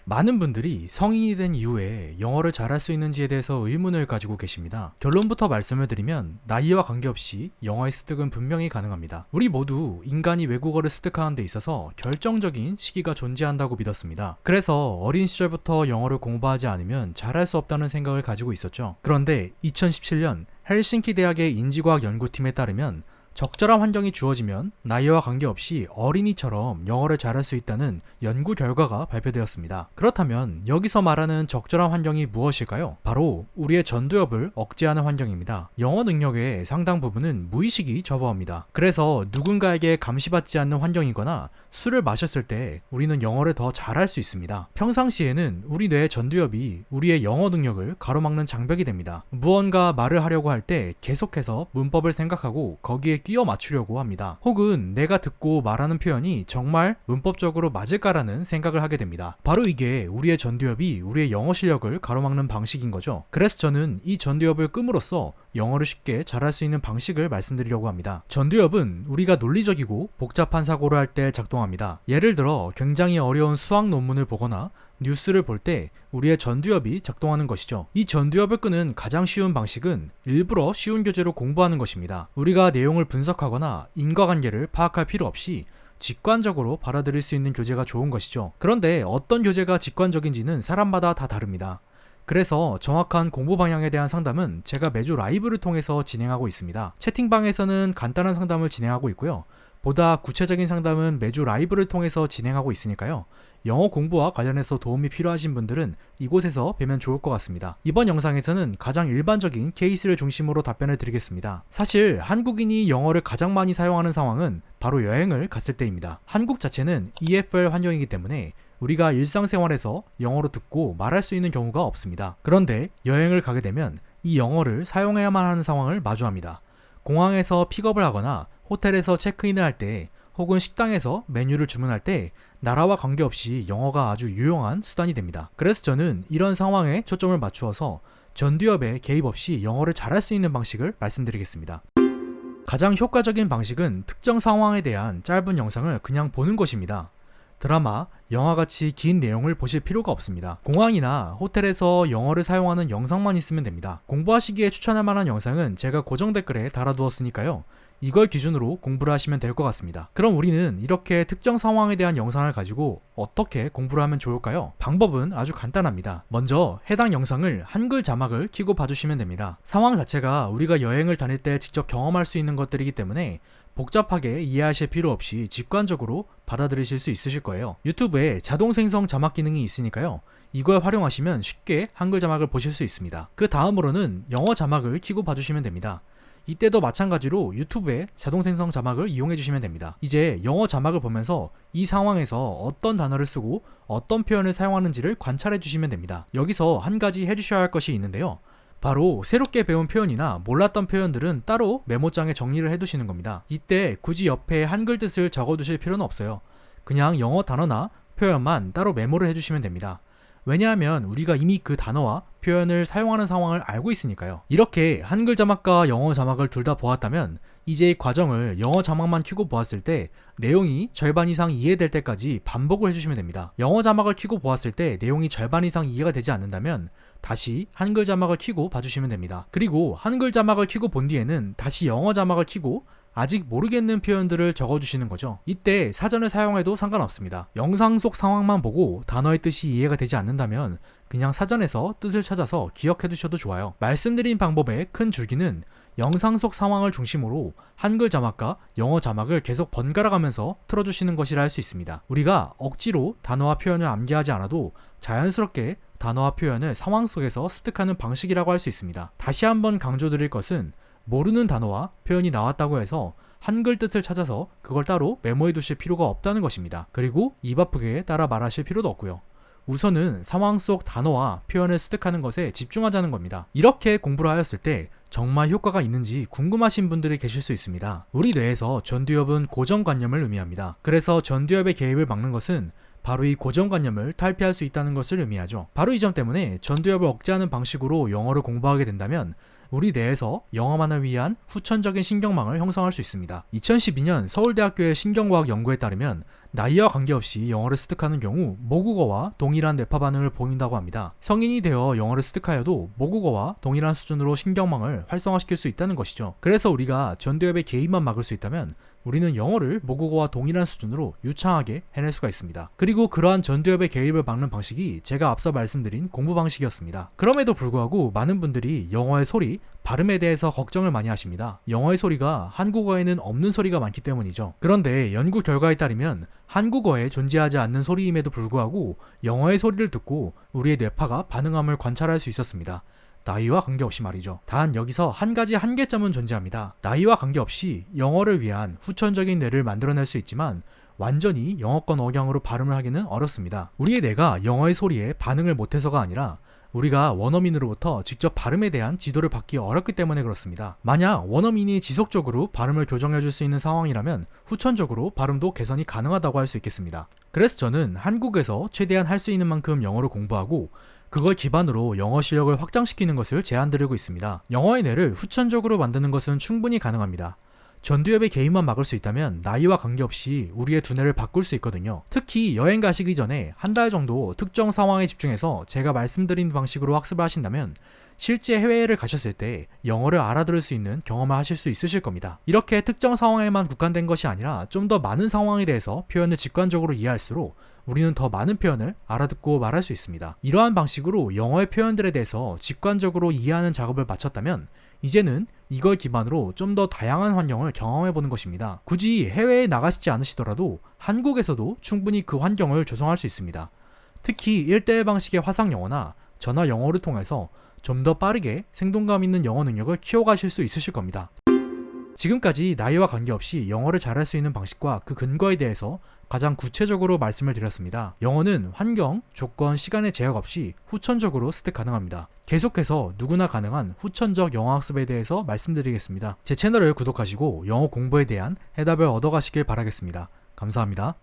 많은 분들이 성인이 된 이후에 영어를 잘할 수 있는지에 대해서 의문을 가지고 계십니다. 결론부터 말씀을 드리면 나이와 관계없이 영어의 습득은 분명히 가능합니다. 우리 모두 인간이 외국어를 습득하는 데 있어서 결정적인 시기가 존재한다고 믿었습니다. 그래서 어린 시절부터 영어를 공부하지 않으면 잘할 수 없다는 생각을 가지고 있었죠. 그런데 2017년 헬싱키 대학의 인지과학 연구팀에 따르면 적절한 환경이 주어지면 나이와 관계없이 어린이처럼 영어를 잘할 수 있다는 연구 결과가 발표되었습니다. 그렇다면 여기서 말하는 적절한 환경이 무엇일까요? 바로 우리의 전두엽을 억제하는 환경입니다. 영어 능력의 상당 부분은 무의식이 좌우합니다. 그래서 누군가에게 감시받지 않는 환경이거나 술을 마셨을 때 우리는 영어를 더 잘할 수 있습니다. 평상시에는 우리 뇌의 전두엽이 우리의 영어 능력을 가로막는 장벽이 됩니다. 무언가 말을 하려고 할 때 계속해서 문법을 생각하고 거기에 끼워 맞추려고 합니다. 혹은 내가 듣고 말하는 표현이 정말 문법적으로 맞을까라는 생각을 하게 됩니다. 바로 이게 우리의 전두엽이 우리의 영어 실력을 가로막는 방식인 거죠. 그래서 저는 이 전두엽을 끔으로써 영어를 쉽게 잘할 수 있는 방식을 말씀드리려고 합니다. 전두엽은 우리가 논리적이고 복잡한 사고를 할 때 작동합니다. 예를 들어 굉장히 어려운 수학 논문을 보거나 뉴스를 볼 때 우리의 전두엽이 작동하는 것이죠. 이 전두엽을 끄는 가장 쉬운 방식은 일부러 쉬운 교재로 공부하는 것입니다. 우리가 내용을 분석하거나 인과관계를 파악할 필요 없이 직관적으로 받아들일 수 있는 교재가 좋은 것이죠. 그런데 어떤 교재가 직관적인지는 사람마다 다 다릅니다. 그래서 정확한 공부 방향에 대한 상담은 제가 매주 라이브를 통해서 진행하고 있습니다. 채팅방에서는 간단한 상담을 진행하고 있고요. 보다 구체적인 상담은 매주 라이브를 통해서 진행하고 있으니까요. 영어 공부와 관련해서 도움이 필요하신 분들은 이곳에서 뵈면 좋을 것 같습니다. 이번 영상에서는 가장 일반적인 케이스를 중심으로 답변을 드리겠습니다. 사실 한국인이 영어를 가장 많이 사용하는 상황은 바로 여행을 갔을 때입니다. 한국 자체는 EFL 환경이기 때문에 우리가 일상생활에서 영어로 듣고 말할 수 있는 경우가 없습니다. 그런데 여행을 가게 되면 이 영어를 사용해야만 하는 상황을 마주합니다. 공항에서 픽업을 하거나 호텔에서 체크인을 할 때 혹은 식당에서 메뉴를 주문할 때 나라와 관계없이 영어가 아주 유용한 수단이 됩니다. 그래서 저는 이런 상황에 초점을 맞추어서 전두엽에 개입 없이 영어를 잘할 수 있는 방식을 말씀드리겠습니다. 가장 효과적인 방식은 특정 상황에 대한 짧은 영상을 그냥 보는 것입니다. 드라마, 영화같이 긴 내용을 보실 필요가 없습니다. 공항이나 호텔에서 영어를 사용하는 영상만 있으면 됩니다. 공부하시기에 추천할 만한 영상은 제가 고정 댓글에 달아두었으니까요. 이걸 기준으로 공부를 하시면 될 것 같습니다. 그럼 우리는 이렇게 특정 상황에 대한 영상을 가지고 어떻게 공부를 하면 좋을까요? 방법은 아주 간단합니다. 먼저 해당 영상을 한글 자막을 켜고 봐주시면 됩니다. 상황 자체가 우리가 여행을 다닐 때 직접 경험할 수 있는 것들이기 때문에 복잡하게 이해하실 필요 없이 직관적으로 받아들이실 수 있으실 거예요. 유튜브에 자동 생성 자막 기능이 있으니까요. 이걸 활용하시면 쉽게 한글 자막을 보실 수 있습니다. 그 다음으로는 영어 자막을 켜고 봐주시면 됩니다. 이때도 마찬가지로 유튜브에 자동 생성 자막을 이용해 주시면 됩니다. 이제 영어 자막을 보면서 이 상황에서 어떤 단어를 쓰고 어떤 표현을 사용하는지를 관찰해 주시면 됩니다. 여기서 한 가지 해주셔야 할 것이 있는데요. 바로 새롭게 배운 표현이나 몰랐던 표현들은 따로 메모장에 정리를 해두시는 겁니다. 이때 굳이 옆에 한글 뜻을 적어두실 필요는 없어요. 그냥 영어 단어나 표현만 따로 메모를 해주시면 됩니다. 왜냐하면 우리가 이미 그 단어와 표현을 사용하는 상황을 알고 있으니까요. 이렇게 한글 자막과 영어 자막을 둘 다 보았다면 이제 이 과정을 영어 자막만 켜고 보았을 때 내용이 절반 이상 이해될 때까지 반복을 해주시면 됩니다. 영어 자막을 켜고 보았을 때 내용이 절반 이상 이해가 되지 않는다면 다시 한글 자막을 켜고 봐주시면 됩니다. 그리고 한글 자막을 켜고 본 뒤에는 다시 영어 자막을 켜고 아직 모르겠는 표현들을 적어주시는 거죠. 이때 사전을 사용해도 상관없습니다. 영상 속 상황만 보고 단어의 뜻이 이해가 되지 않는다면 그냥 사전에서 뜻을 찾아서 기억해 두셔도 좋아요. 말씀드린 방법의 큰 줄기는 영상 속 상황을 중심으로 한글 자막과 영어 자막을 계속 번갈아 가면서 틀어주시는 것이라 할 수 있습니다. 우리가 억지로 단어와 표현을 암기하지 않아도 자연스럽게 단어와 표현을 상황 속에서 습득하는 방식이라고 할 수 있습니다. 다시 한번 강조드릴 것은 모르는 단어와 표현이 나왔다고 해서 한글 뜻을 찾아서 그걸 따로 메모해 두실 필요가 없다는 것입니다. 그리고 입 아프게 따라 말하실 필요도 없고요. 우선은 상황 속 단어와 표현을 습득하는 것에 집중하자는 겁니다. 이렇게 공부를 하였을 때 정말 효과가 있는지 궁금하신 분들이 계실 수 있습니다. 우리 뇌에서 전두엽은 고정관념을 의미합니다. 그래서 전두엽의 개입을 막는 것은 바로 이 고정관념을 탈피할 수 있다는 것을 의미하죠. 바로 이 점 때문에 전두엽을 억제하는 방식으로 영어를 공부하게 된다면 우리 뇌에서 영어만을 위한 후천적인 신경망을 형성할 수 있습니다. 2012년 서울대학교의 신경과학 연구에 따르면 나이와 관계없이 영어를 습득하는 경우 모국어와 동일한 뇌파 반응을 보인다고 합니다. 성인이 되어 영어를 습득하여도 모국어와 동일한 수준으로 신경망을 활성화시킬 수 있다는 것이죠. 그래서 우리가 전두엽의 개입만 막을 수 있다면 우리는 영어를 모국어와 동일한 수준으로 유창하게 해낼 수가 있습니다. 그리고 그러한 전두엽의 개입을 막는 방식이 제가 앞서 말씀드린 공부 방식이었습니다. 그럼에도 불구하고 많은 분들이 영어의 소리, 발음에 대해서 걱정을 많이 하십니다. 영어의 소리가 한국어에는 없는 소리가 많기 때문이죠. 그런데 연구 결과에 따르면 한국어에 존재하지 않는 소리임에도 불구하고 영어의 소리를 듣고 우리의 뇌파가 반응함을 관찰할 수 있었습니다. 나이와 관계없이 말이죠. 단 여기서 한 가지 한계점은 존재합니다. 나이와 관계없이 영어를 위한 후천적인 뇌를 만들어낼 수 있지만 완전히 영어권 억양으로 발음을 하기는 어렵습니다. 우리의 뇌가 영어의 소리에 반응을 못해서가 아니라 우리가 원어민으로부터 직접 발음에 대한 지도를 받기 어렵기 때문에 그렇습니다. 만약 원어민이 지속적으로 발음을 교정해줄 수 있는 상황이라면 후천적으로 발음도 개선이 가능하다고 할 수 있겠습니다. 그래서 저는 한국에서 최대한 할 수 있는 만큼 영어를 공부하고 그걸 기반으로 영어 실력을 확장시키는 것을 제안드리고 있습니다. 영어의 뇌를 후천적으로 만드는 것은 충분히 가능합니다. 전두엽의 개입만 막을 수 있다면 나이와 관계없이 우리의 두뇌를 바꿀 수 있거든요. 특히 여행 가시기 전에 한 달 정도 특정 상황에 집중해서 제가 말씀드린 방식으로 학습을 하신다면 실제 해외를 가셨을 때 영어를 알아들을 수 있는 경험을 하실 수 있으실 겁니다. 이렇게 특정 상황에만 국한된 것이 아니라 좀 더 많은 상황에 대해서 표현을 직관적으로 이해할수록 우리는 더 많은 표현을 알아듣고 말할 수 있습니다. 이러한 방식으로 영어의 표현들에 대해서 직관적으로 이해하는 작업을 마쳤다면 이제는 이걸 기반으로 좀 더 다양한 환경을 경험해보는 것입니다. 굳이 해외에 나가시지 않으시더라도 한국에서도 충분히 그 환경을 조성할 수 있습니다. 특히 1대1 방식의 화상 영어나 전화 영어를 통해서 좀 더 빠르게 생동감 있는 영어 능력을 키워가실 수 있으실 겁니다. 지금까지 나이와 관계없이 영어를 잘할 수 있는 방식과 그 근거에 대해서 가장 구체적으로 말씀을 드렸습니다. 영어는 환경, 조건, 시간의 제약 없이 후천적으로 습득 가능합니다. 계속해서 누구나 가능한 후천적 영어 학습에 대해서 말씀드리겠습니다. 제 채널을 구독하시고 영어 공부에 대한 해답을 얻어가시길 바라겠습니다. 감사합니다.